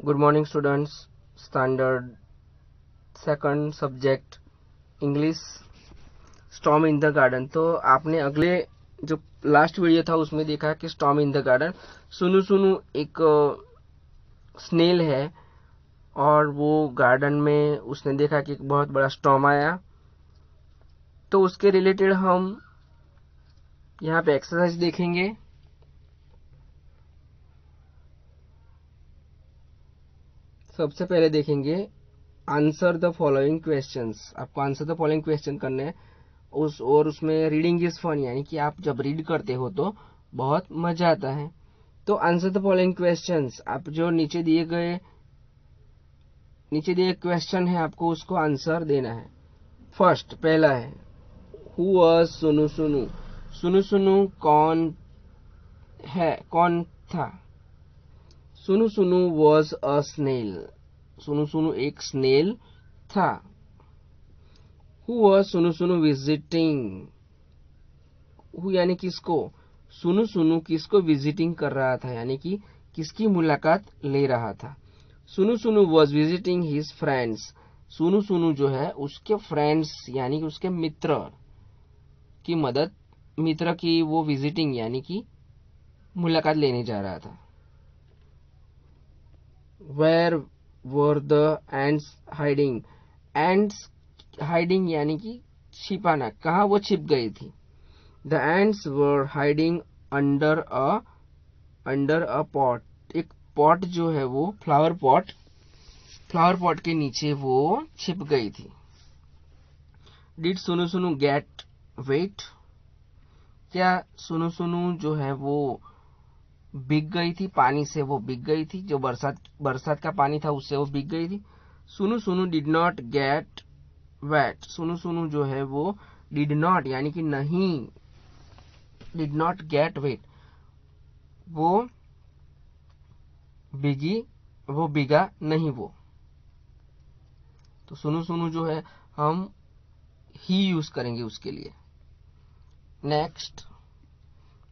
Good morning students. Standard second subject English, storm in the garden. तो आपने अगले जो लास्ट वीडियो था उसमें देखा कि स्टॉर्म इन द गार्डन, सुनु सुनु एक स्नेल है और वो गार्डन में उसने देखा कि एक बहुत बड़ा स्टॉर्म आया। तो उसके रिलेटेड हम यहाँ पे एक्सरसाइज देखेंगे। सबसे पहले देखेंगे आंसर द फॉलोइंग क्वेश्चंस। आपको आंसर द फॉलोइंग क्वेश्चन करने हैं उसमें रीडिंग इज फन, यानी कि आप जब रीड करते हो तो बहुत मजा आता है। तो आंसर द फॉलोइंग क्वेश्चंस, आप जो नीचे दिए क्वेश्चन है आपको उसको आंसर देना है। फर्स्ट पहला है, हु वाज सुनु सुनु। सुनु सुनु कौन है, कौन था। सुनु सुनु वॉज अ स्नेल। सुनु सुनु एक स्नेल था। हु वाज सुनु सुनु विजिटिंग। हु यानी किसको, सुनु सुनु किसको विजिटिंग कर रहा था, यानी कि किसकी मुलाकात ले रहा था। सुनु सुनु वॉज विजिटिंग हिज फ्रेंड्स। सुनु सुनु जो है उसके फ्रेंड्स यानी कि उसके मित्र की मदद, मित्र की वो विजिटिंग यानी कि मुलाकात लेने जा रहा था। Where were the ants hiding. Ants hiding यानी कि छिपाना, कहाँ वो छिप गई थी। The ants were hiding under a pot. एक पॉट जो है वो फ्लावर पॉट के नीचे वो छिप गई थी। डिड सुनु सुनु गेट वेट। क्या सुनु सुनु जो है वो भीग गई थी, पानी से वो भीग गई थी, जो बरसात का पानी था उससे वो भीग गई थी। सुनु सुनु डिड नॉट गेट वेट। सुनु सुनु जो है वो डिड नॉट यानी कि नहीं, डिड नॉट गेट वेट, वो भीगा नहीं वो। तो सुनु सुनु जो है हम ही यूज करेंगे उसके लिए। Next,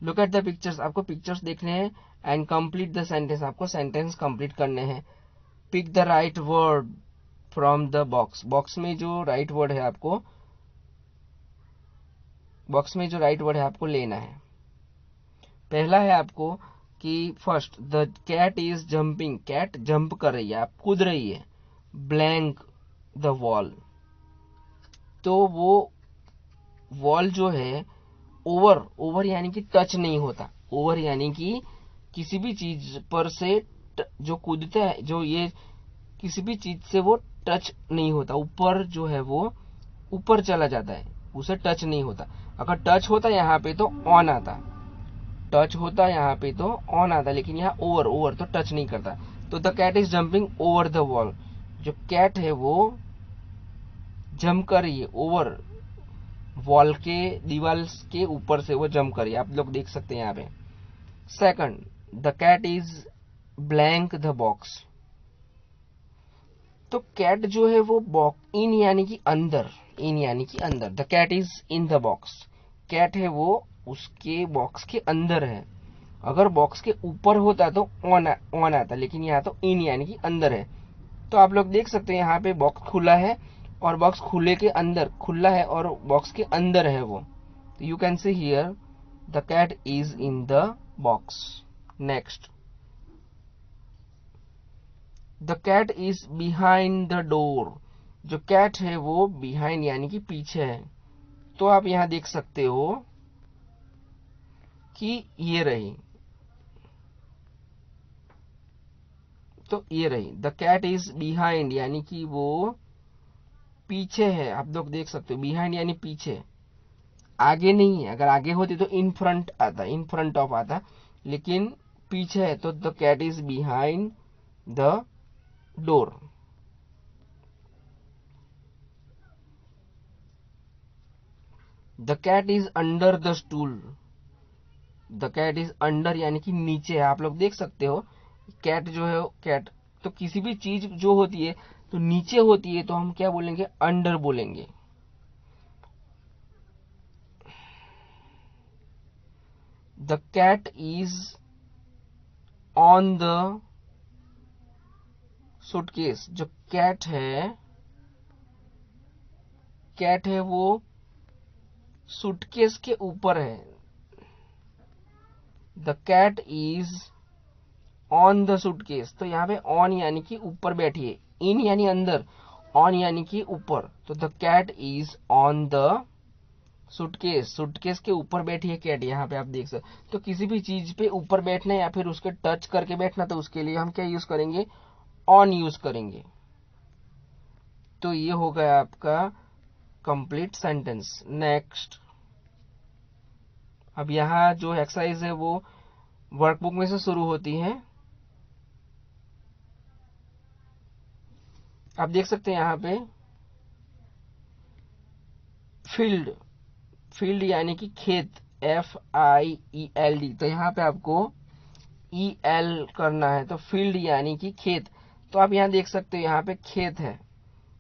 look at the pictures. आपको पिक्चर्स देखने हैं एंड कंप्लीट द सेंटेंस। आपको सेंटेंस कंप्लीट करने हैं। Pick the right word from the box. Box में जो राइट वर्ड है आपको लेना है। पहला है आपको कि first, the cat is jumping. Cat jump कर रही है, आप कूद रही है। Blank the wall. तो वो वॉल जो है ओवर यानी कि टच नहीं होता। ओवर यानी कि किसी भी चीज पर से जो कूदता है, जो ये किसी भी चीज से वो टच नहीं होता। ऊपर जो है वो ऊपर चला जाता है, उसे टच नहीं होता। अगर टच होता यहाँ पे तो ऑन आता, टच होता यहाँ पे तो ऑन आता, लेकिन यहाँ ओवर तो टच नहीं करता। तो the cat is jumping over the wall. जो कैट है वो जंप कर रही है ओवर, वॉल के दीवार के ऊपर से वो जंप कर रही है, आप लोग देख सकते हैं यहाँ पे। Second, the cat is blank the box. तो कैट जो है वो बॉक्स इन यानी कि अंदर, the cat is in the box. Cat है वो उसके बॉक्स के अंदर है। अगर बॉक्स के ऊपर होता तो ऑन आता, लेकिन यहाँ तो इन यानी कि अंदर है। तो आप लोग देख सकते हैं यहाँ पे बॉक्स खुला है और बॉक्स खुला है और बॉक्स के अंदर है वो। तो you can see here the cat is in the box. Next, the cat is behind the door. जो कैट है वो बिहाइंड यानी कि पीछे है। तो आप यहां देख सकते हो कि ये रही, द कैट इज बिहाइंड यानी कि वो पीछे है। आप लोग देख सकते हो बिहाइंड यानी पीछे, आगे नहीं है। अगर आगे होती तो इन फ्रंट ऑफ आता, लेकिन पीछे है तो the cat is behind the door. The cat is under the stool. The cat is under यानी कि नीचे है। आप लोग देख सकते हो कैट जो है, कैट तो किसी भी चीज जो होती है तो नीचे होती है तो हम क्या बोलेंगे, अंडर बोलेंगे। The cat is on the suitcase, जो कैट है वो सूटकेस के ऊपर है। The cat is on the suitcase, तो यहाँ पे ऑन यानी कि ऊपर बैठी है, इन यानी अंदर, ऑन यानी कि ऊपर, तो the cat is on the suitcase, suitcase के ऊपर बैठी है कैट। यहाँ पे आप देख सकते, तो किसी भी चीज पे ऊपर बैठना या फिर उसके टच करके बैठना, तो उसके लिए हम क्या यूज करेंगे, ऑन यूज करेंगे। तो ये हो गया आपका कंप्लीट सेंटेंस। नेक्स्ट, अब यहाँ जो एक्सरसाइज है वो वर्कबुक में से शुरू होती है। आप देख सकते हैं यहाँ पे फील्ड यानी कि खेत, FIELD, तो यहाँ पे आपको EL करना है, तो फील्ड यानी कि खेत। तो आप यहाँ देख सकते हो, यहाँ पे खेत है,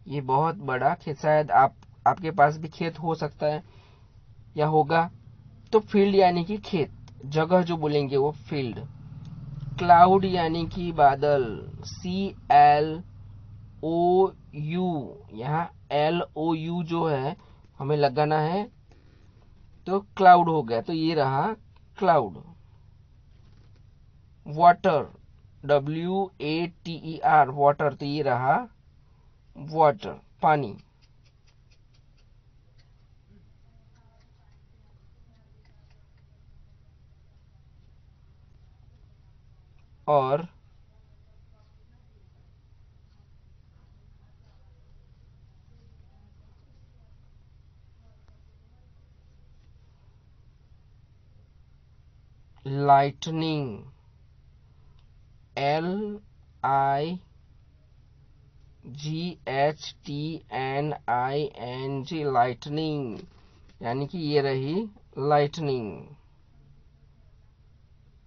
ये बहुत बड़ा खेत, शायद आपके पास भी खेत हो सकता है या होगा। तो फील्ड यानी कि खेत, जगह जो बोलेंगे वो फील्ड। क्लाउड यानी कि बादल, CLOU, यहाँ LOU जो है हमें लगाना है, तो क्लाउड हो गया, तो ये रहा क्लाउड। वाटर, WATER, वाटर, तो ये रहा वाटर, पानी। और लाइटनिंग, LIGHTNING, लाइटनिंग, यानी कि ये रही लाइटनिंग,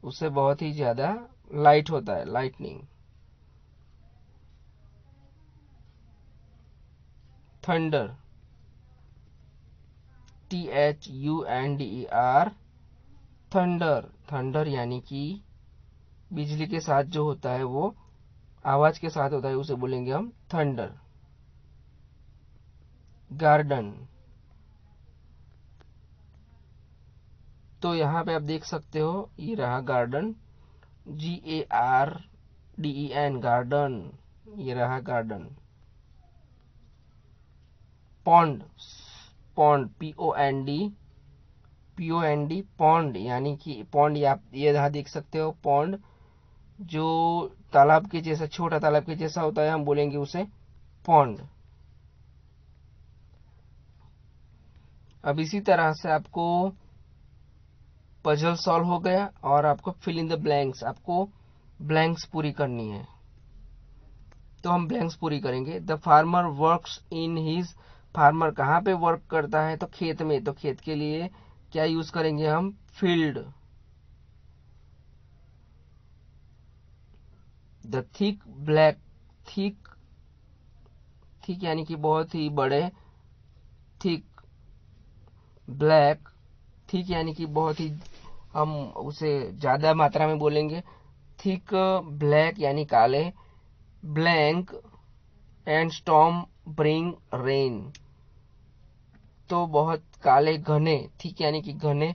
उससे बहुत ही ज्यादा लाइट होता है, लाइटनिंग। थंडर, THUNDER, थंडर यानी कि बिजली के साथ जो होता है वो आवाज के साथ होता है, उसे बोलेंगे हम थंडर। गार्डन, तो यहाँ पे आप देख सकते हो, ये रहा गार्डन, GARDEN, गार्डन, ये रहा गार्डन। पॉन्ड, POND, पॉन्ड यानी कि पॉन्ड, आप ये यहाँ देख सकते हो, पॉन्ड जो तालाब के जैसा, छोटा तालाब के जैसा होता है, हम बोलेंगे उसे पॉन्ड। अब इसी तरह से आपको पजल सॉल्व हो गया, और आपको फिल इन द ब्लैंक्स, आपको ब्लैंक्स पूरी करनी है। तो हम ब्लैंक्स पूरी करेंगे। The farmer works in his, farmer कहाँ पे वर्क करता है, तो खेत में, तो खेत के लिए क्या यूज करेंगे हम, field. The thick black, thick यानी कि बहुत ही बड़े, थिक, ब्लैक, थिक यानी कि बहुत ही, हम उसे ज्यादा मात्रा में बोलेंगे, थिक ब्लैक यानी काले, blank and storm bring rain, तो बहुत काले घने, थिक यानी कि घने,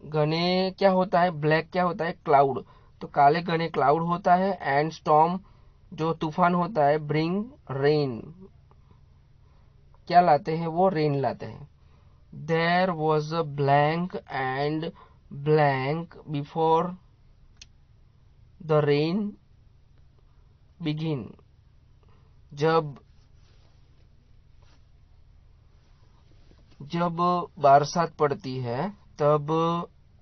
घने क्या होता है, ब्लैक क्या होता है, क्लाउड, तो काले घने क्लाउड होता है, एंड स्टॉर्म जो तूफान होता है, ब्रिंग रेन, क्या लाते हैं वो, रेन लाते हैं। There was a blank and blank before the rain begin, जब बरसात पड़ती है तब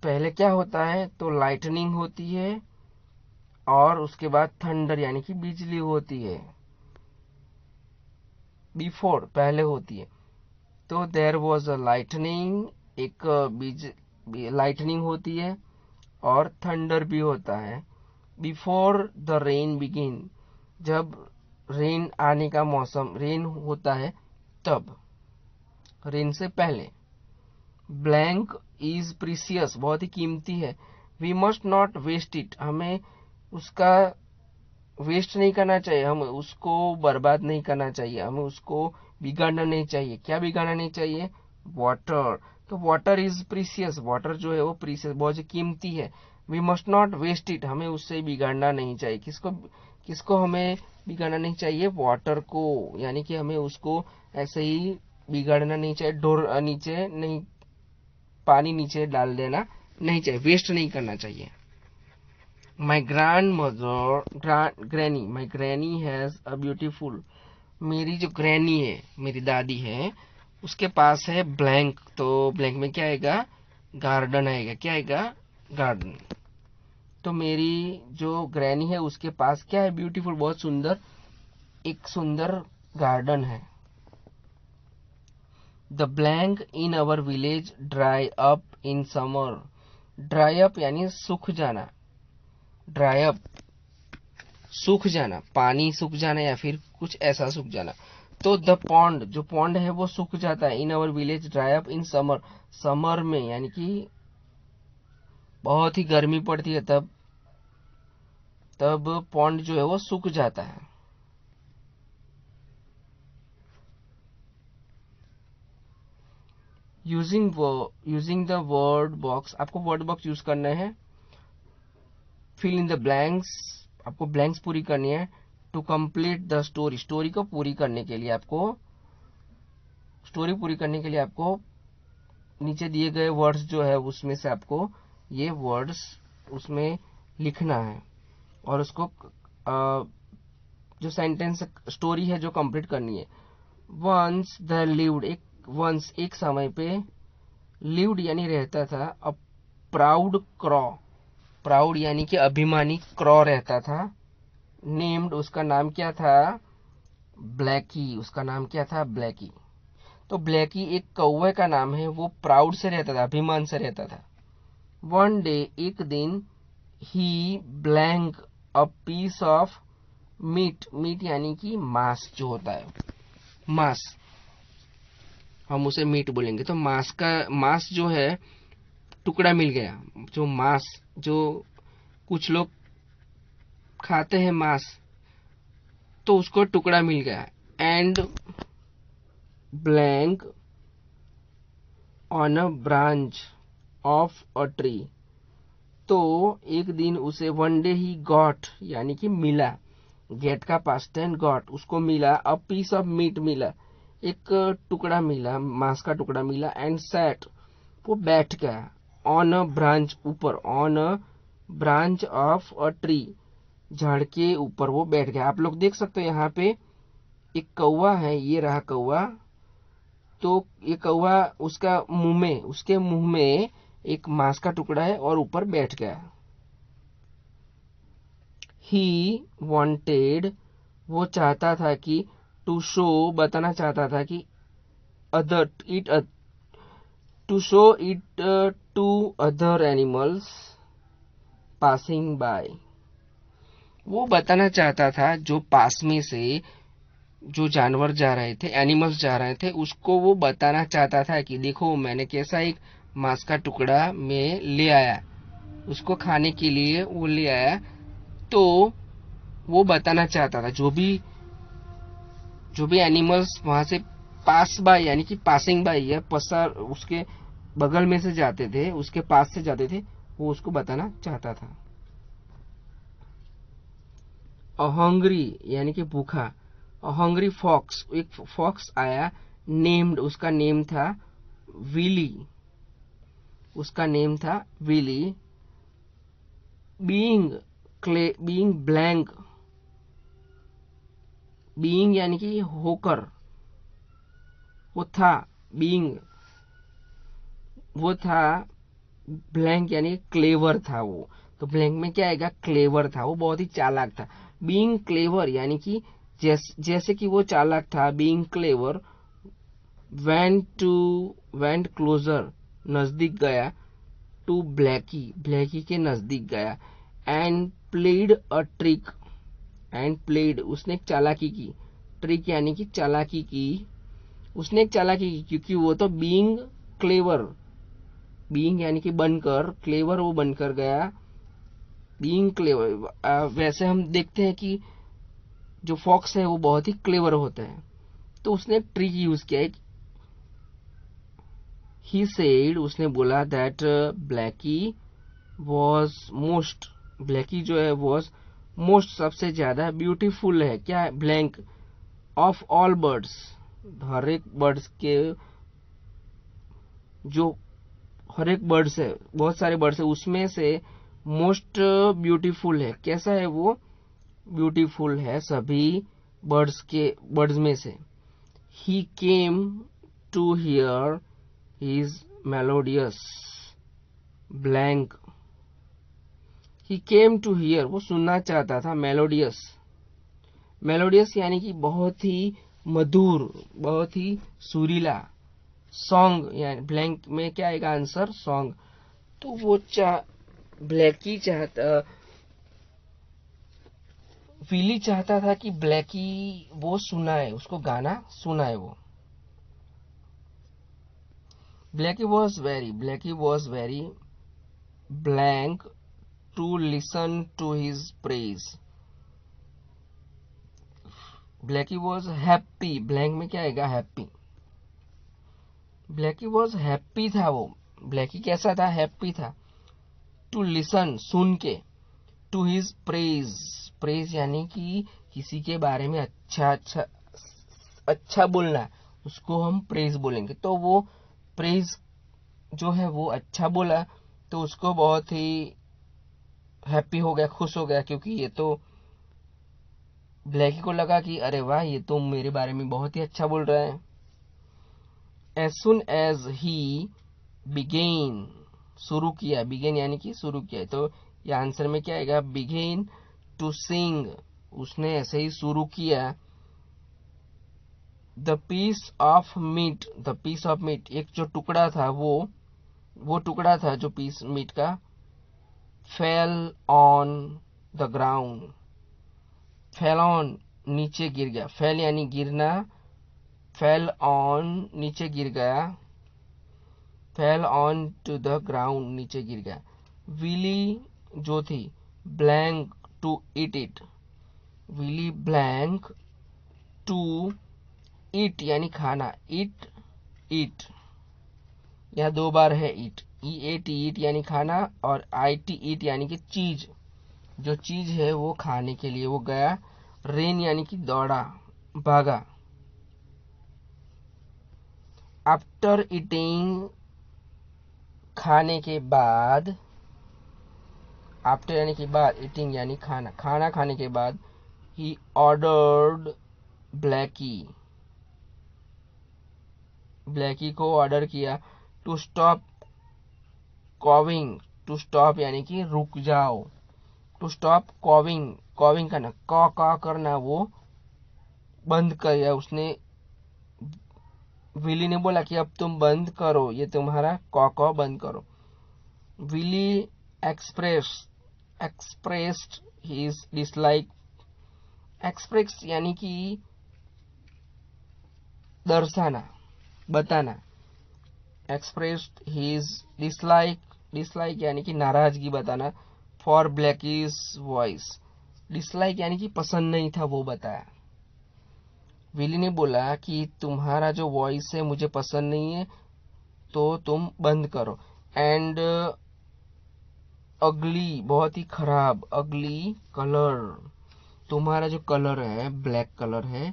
पहले क्या होता है, तो लाइटनिंग होती है, और उसके बाद थंडर यानी कि बिजली होती है, बिफोर पहले होती है। तो देयर वॉज अ लाइटनिंग, एक लाइटनिंग होती है, और थंडर भी होता है, बिफोर द रेन बिगिन, जब रेन आने का मौसम, रेन होता है तब, रेन से पहले। ब्लैंक इज प्रीसियस, बहुत ही कीमती है, we must not waste it, हमें उसका वेस्ट नहीं करना चाहिए, हम उसको बर्बाद नहीं करना चाहिए, हमें उसको बिगाड़ना नहीं चाहिए। क्या बिगाड़ना नहीं चाहिए? वाटर। तो वाटर इज प्रीसियस, वाटर जो है वो प्रीसियस, बहुत कीमती है। We must not waste it, हमें उससे बिगाड़ना नहीं चाहिए। किसको हमें बिगाड़ना नहीं चाहिए? वाटर को, यानी कि हमें उसको ऐसे ही बिगाड़ना नहीं चाहिए, डोर नीचे नहीं, पानी नीचे डाल देना नहीं चाहिए, वेस्ट नहीं करना चाहिए। My grand mother granny, my granny has a beautiful, मेरी जो ग्रैनी है, मेरी दादी है, उसके पास है ब्लैंक। तो ब्लैंक में क्या आएगा? गार्डन आएगा। क्या आएगा? गार्डन। तो मेरी जो ग्रैनी है उसके पास क्या है? ब्यूटीफुल, बहुत सुंदर, एक सुंदर गार्डन है। The blank in our village dry up in summer, dry up यानी सूख जाना, ड्राई अप सूख जाना, पानी सूख जाना या फिर कुछ ऐसा सूख जाना। तो द पॉन्ड, जो पॉन्ड है वो सूख जाता है। In our village dry up in summer, summer में यानी कि बहुत ही गर्मी पड़ती है, तब पॉन्ड जो है वो सूख जाता है। यूजिंग द वर्ड बॉक्स, आपको वर्ड बॉक्स यूज करना है। फिल इन द ब्लैंक्स, आपको ब्लैंक्स पूरी करनी है। To complete the story, story को पूरी करने के लिए आपको, स्टोरी पूरी करने के लिए आपको नीचे दिए गए वर्ड्स जो है उसमें से आपको ये वर्ड्स उसमें लिखना है और उसको जो सेंटेंस स्टोरी है जो कंप्लीट करनी है। वंस द लिव्ड, एक समय पे, लिव्ड यानी रहता था, अ प्राउड क्रॉ, प्राउड यानी कि अभिमानी क्रॉ रहता था। नेम्ड, उसका नाम क्या था? ब्लैकी, उसका नाम क्या था? ब्लैकी। तो ब्लैकी एक कौवे का नाम है, वो प्राउड से रहता था, अभिमान से रहता था। वन डे, एक दिन, he blank a piece of meat, meat यानी कि मांस जो होता है, मांस, हम उसे मीट बोलेंगे। तो मांस जो है टुकड़ा मिल गया, जो मांस, जो कुछ लोग खाते हैं मांस, तो उसको टुकड़ा मिल गया। And blank on a branch of a tree, तो एक दिन उसे वन डे ही गॉट यानी कि मिला, गेट का पास्ट टेंस गॉट, उसको मिला, अ पीस ऑफ मीट मिला, एक टुकड़ा मिला, मांस का टुकड़ा मिला। एंड सैट, वो बैठ गया, ऑन अ ब्रांच, ऊपर, on a branch of a tree, झाड़ के ऊपर वो बैठ गया। आप लोग देख सकते हो यहाँ पे एक कौवा है, ये रहा कौवा। तो ये कौवा, उसका मुंह में, उसके मुंह में एक मांस का टुकड़ा है और ऊपर बैठ गया। ही वांटेड, वो चाहता था कि, टू शो, बताना चाहता था कि, other it, to show it to other animals passing by, वो बताना चाहता था जो पास में से जो जानवर जा रहे थे, एनिमल्स जा रहे थे, उसको वो बताना चाहता था कि देखो मैंने कैसा एक मांस का टुकड़ा में ले आया, उसको खाने के लिए वो ले आया। तो वो बताना चाहता था, जो भी एनिमल्स वहां से पास बाय यानी कि पासिंग बाय या पसार, उसके बगल में से जाते थे, उसके पास से जाते थे, वो उसको बताना चाहता था। अ हंग्री यानी कि भूखा, अ हंग्री फॉक्स, एक फॉक्स आया, नेम्ड, उसका नेम था विली, उसका नेम था विली। बीइंग ब्लैंक, बीइंग यानी कि होकर, वो था, बीइंग वो था, ब्लैंक यानी क्लेवर था वो। तो ब्लैंक में क्या आएगा? क्लेवर था, वो बहुत ही चालाक था। बीइंग क्लेवर यानी कि जैसे कि वो चालाक था, बीइंग क्लेवर। वेंट क्लोजर, नजदीक गया, टू ब्लैकी, ब्लैकी के नजदीक गया। And played a trick, and played, उसने एक चालाकी की, ट्रिक यानी कि चालाकी की, उसने एक चालाकी की, क्योंकि वो तो बीइंग क्लेवर, बीइंग यानी कि बनकर, क्लेवर वो बनकर गया, बीइंग क्लेवर, वैसे हम देखते हैं कि जो फॉक्स है वो बहुत ही क्लेवर होता है, तो उसने एक ट्रिक यूज किया है। ही सेड, उसने बोला that Blackie was most, Blackie जो है वॉज मोस्ट, सबसे ज्यादा ब्यूटीफुल है, क्या है, ब्लैंक, ऑफ ऑल बर्ड्स, हर एक बर्ड्स के, जो हर एक बर्ड्स है, बहुत सारे बर्ड्स है, उसमें से मोस्ट ब्यूटीफुल है, कैसा है वो, ब्यूटीफुल है सभी बर्ड्स में से। He came to hear his melodious blank, he came to hear, वो सुनना चाहता था, मेलोडियस, मेलोडियस यानी कि बहुत ही मधुर, बहुत ही सुरीला, सॉन्ग, यानी ब्लैंक में क्या आएगा आंसर, सॉन्ग। तो वो ब्लैकी चाहता, विली चाहता था कि ब्लैकी वो सुनाए, उसको गाना सुनाए वो। Blacky was very blank to listen to his praise, Blacky was happy, blank में क्या आएगा, हैप्पी, ब्लैकी वॉज हैप्पी था वो, ब्लैकी कैसा था, हैप्पी था, टू लिसन, सुन के, टू हिज प्रेज, प्रेज यानी कि किसी के बारे में अच्छा बोलना, उसको हम प्रेज बोलेंगे। तो वो प्रेज जो है वो अच्छा बोला, तो उसको बहुत ही हैप्पी हो गया, खुश हो गया, क्योंकि ये तो ब्लैकी को लगा कि अरे वाह, ये तो मेरे बारे में बहुत ही अच्छा बोल रहा है। As soon as he began, शुरू किया, बिगेन यानी कि शुरू किया, तो ये आंसर में क्या आएगा, बिगेन टू सिंग, उसने ऐसे ही शुरू किया। The piece of meat, the piece of meat, एक जो टुकड़ा था वो टुकड़ा था जो पीस मीट का, fell on the ground, fell on, नीचे गिर गया, फेल यानी गिरना, फेल ऑन नीचे गिर गया, fell on to the ground नीचे गिर गया। विली जो थी, blank to eat it, Willy blank to eat यानी खाना, ईट ईट, यहाँ दो बार है ईट, ई ए टी ईट यानी खाना, और आई टी ईट यानी कि चीज, जो चीज है वो खाने के लिए वो गया। रेन यानी कि दौड़ा, भागा। आफ्टर ईटिंग, खाने के बाद, आफ्टर यानी कि बाद, ईटिंग यानी खाना, खाना खाने के बाद, ही ऑर्डर्ड ब्लैकी, ब्लैकी को ऑर्डर किया, टू स्टॉप कॉविंग, टू स्टॉप यानी कि रुक जाओ, टू स्टॉप कॉविंग, कॉविंग करना, कॉ करना, वो बंद कर दिया उसने। विली ने बोला कि अब तुम बंद करो, ये तुम्हारा कॉ बंद करो। Willy expressed his dislike, express यानी कि दर्शाना, बताना, एक्सप्रेस्ड हिज डिसलाइक, डिसलाइक यानी कि नाराजगी बताना, फॉर ब्लैकीज वॉइस, डिसलाइक यानी कि पसंद नहीं था वो बताया। विली ने बोला कि तुम्हारा जो वॉइस है मुझे पसंद नहीं है, तो तुम बंद करो। एंड अगली, बहुत ही खराब, अगली कलर, तुम्हारा जो कलर है ब्लैक कलर है,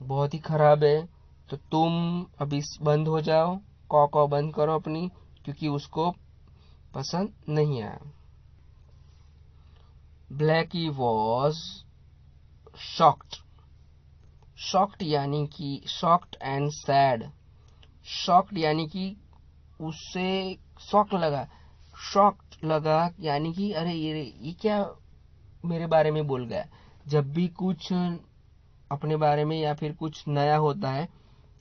बहुत ही खराब है, तो तुम अभी बंद हो जाओ, कॉ बंद करो अपनी, क्योंकि उसको पसंद नहीं आया। ब्लैकी वॉज शॉक्ड, शॉक्ड यानी कि शॉक्ड एंड सैड, शॉक्ड यानी कि उससे शॉक्ड लगा यानी कि अरे ये क्या मेरे बारे में बोल गया। जब भी कुछ अपने बारे में या फिर कुछ नया होता है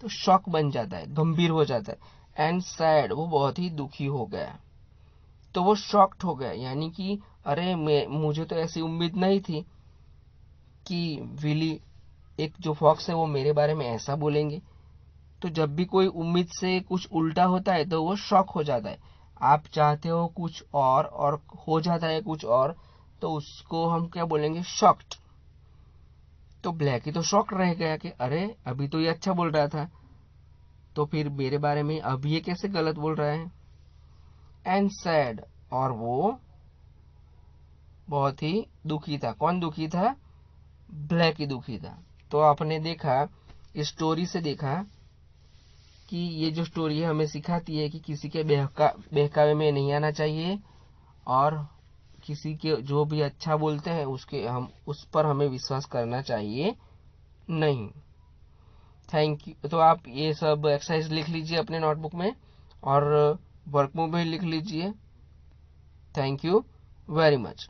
तो शॉक बन जाता है, गंभीर हो जाता है। एंड सैड, वो बहुत ही दुखी हो गया, तो वो शॉक्ड हो गया, यानी कि अरे मुझे तो ऐसी उम्मीद नहीं थी कि विली, एक जो फॉक्स है, वो मेरे बारे में ऐसा बोलेंगे। तो जब भी कोई उम्मीद से कुछ उल्टा होता है तो वो शॉक हो जाता है। आप चाहते हो कुछ और हो जाता है कुछ और, तो उसको हम क्या बोलेंगे, शॉक्ड। तो ब्लैक ही तो शॉक रह गया कि अरे अभी तो ये अच्छा बोल रहा था, तो फिर मेरे बारे में अब ये कैसे गलत बोल रहा है। एंड सैड, और वो बहुत ही दुखी था। कौन दुखी था, ब्लैक ही दुखी था। तो आपने देखा, इस स्टोरी से देखा कि ये जो स्टोरी है हमें सिखाती है कि किसी के बहकावे में नहीं आना चाहिए, और किसी के जो भी अच्छा बोलते हैं उस पर हमें विश्वास करना चाहिए नहीं। Thank you. तो आप ये सब एक्सरसाइज लिख लीजिए अपने नोटबुक में, और वर्कबुक में लिख लीजिए। Thank you very much.